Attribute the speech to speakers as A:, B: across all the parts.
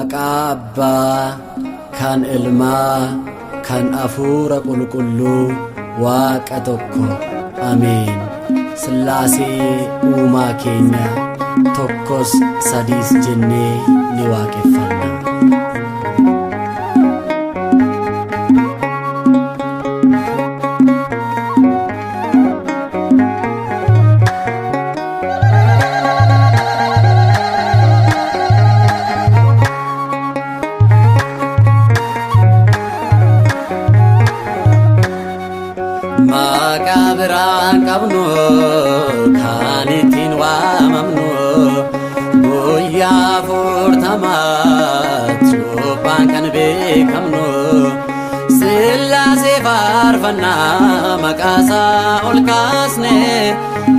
A: Abbaa kan Ilmaa kan Hafuura Qulqulluu Waaqa tokko Ameen. Sillaasee uumaa keenya tokkos sadiis jennee ni waaqeffanna. Maqabiraan qabnu kan ittiin waamamnu guyyaa 40 cuuphaan kan beekamnu Sillaasee faarfannaa maqaasaa ol kaasne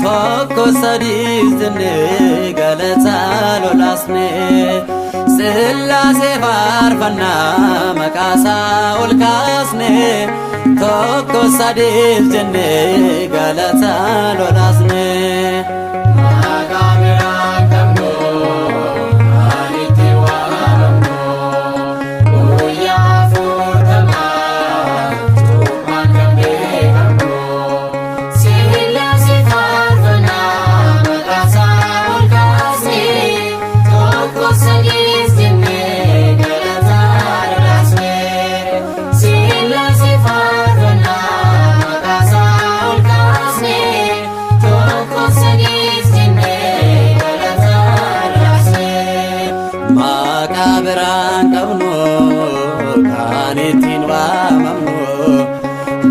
A: tokko sadiis jennee galataa lolaasne. Sillaasee faarfannaa maqaasaa ol kaasne tokko sadiis jennee galataa lolaasne. Maqabiraan qabnu kan ittiin waamamnu guyyaa 40 cuuphaan kan beekamnu Sillaasee faarfannaa maqaasaa ol kaasne tokko sadiis jennee galataa lolaasne. Sillaasee faarfannaa maqaasaa ol kaasne tokko sadiis jennee galataa lolaasne. Maqabiraan qabnu kan ittiin waamamnu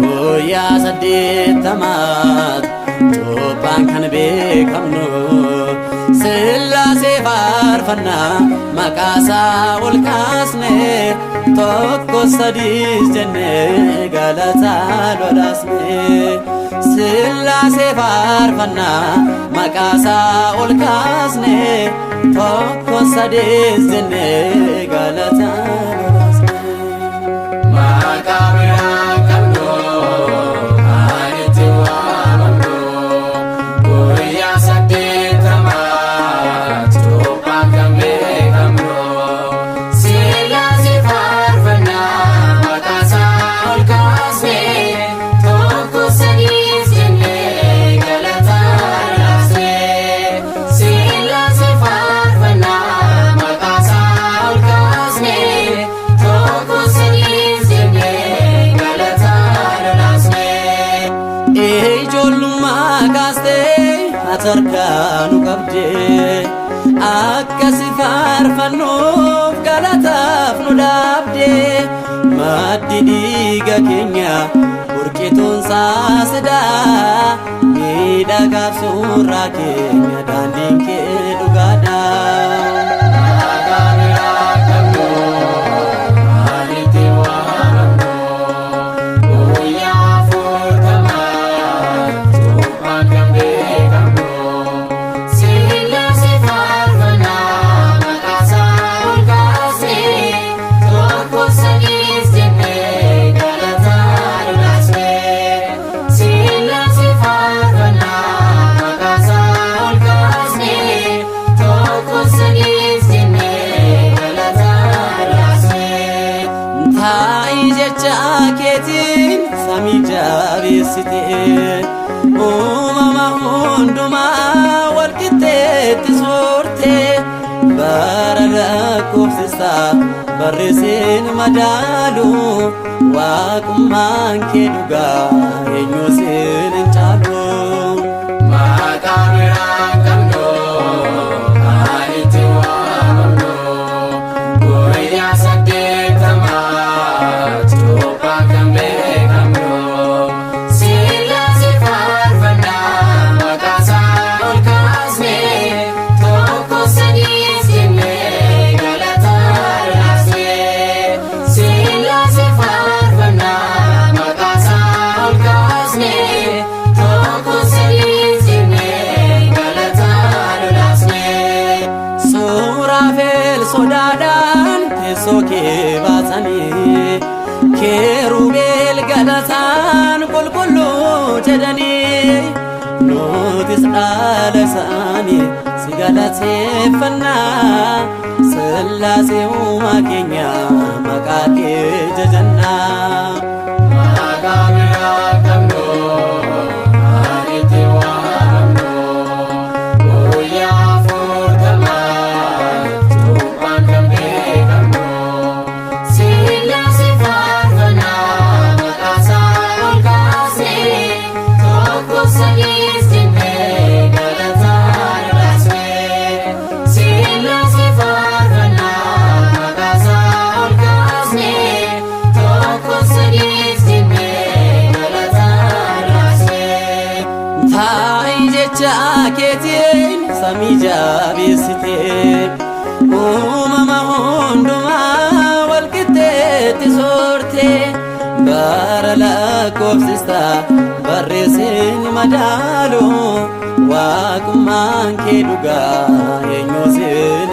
A: guyyaa 80 cuuphaan kan beekamnu Sillaasee faarfannaa maqaasaa ol kaasne tokko sadiis jennee galataa lolaasne. Sillaasee faarfannaa maqaasaa ol kaasne tokko sadiis jennee galataa lolaasne. Maqabiraan qabnu kan ittiin waamamnu guyyaa 80 cuuphaan kan beekamnu Sillaasee faarfannaa maqaasaa ol kaasne tokko sadiis jennee galataa lolaasne. Sillaasee faarfannaa maqaasaa ol kaasne tokko sadiis jennee galataa lolaasne. Ijoollummaa kaastee ati harkaa nu qabdee akkasi faarfannuuf galataaf nu dhaabdee maddi dhiiga keenya burqituun saasidaa miidhagaaf suuraa keenya daandiin kee dhugaadhaa. Maqabiraan qabnu kan ittiin waamamnu guyyaa 40 cuuphaan kan beekamnu Sillaasee faarfannaa maqaasaa ol kaasne tokko sadiis jennee galataa lolaasne. Sillaasee faarfannaa maqaasaa ol kaasne tokko sadiis jennee galataa lolaasne. Taa'ii jecha keetiin samii jabeessite uumama hundumaa walqixxeetti soorte bara lakkoofsisaa barreesseen madaalu waaqummaan kee dhugaa eenyu siin hin caalu. Maqabiraan qabnu kan ittiin waamamnu guyyaa 80 cuuphaan kan beekamnu Sillaasee faarfannaa maqaasaa ol kaasne tokko sadiis jennee galataa lolaasne. Sillaasee faarfannaa maqaasaa ol kaasne tokko gubbaan teessoo kee baasanii keerubeel galataan qulqulluu jedhanii nutis dhaala isaanii si galateeffannaa Sillaasee uumaa keenya maqaa kee jajannaa. Maqaa biraa qabnu kan itti waamamnu guyyaa afurtamaa cuuphaan kan beekamnu Sillaasee faarfannaa maqaa isaa ol kaasnee tokko sadiis jennee galataan raasnee Sillaasee faarfannaa maqaa isaa ol kaasnee tokko sadiis jennee galataan raasnee. Taa'i jecha keetiin samii jabeessitee uumama hundumaa wal qixxeetti soortee bara lakkoofsistaa barreessin madaalu waaqummaan kee dhugaa eenyu siin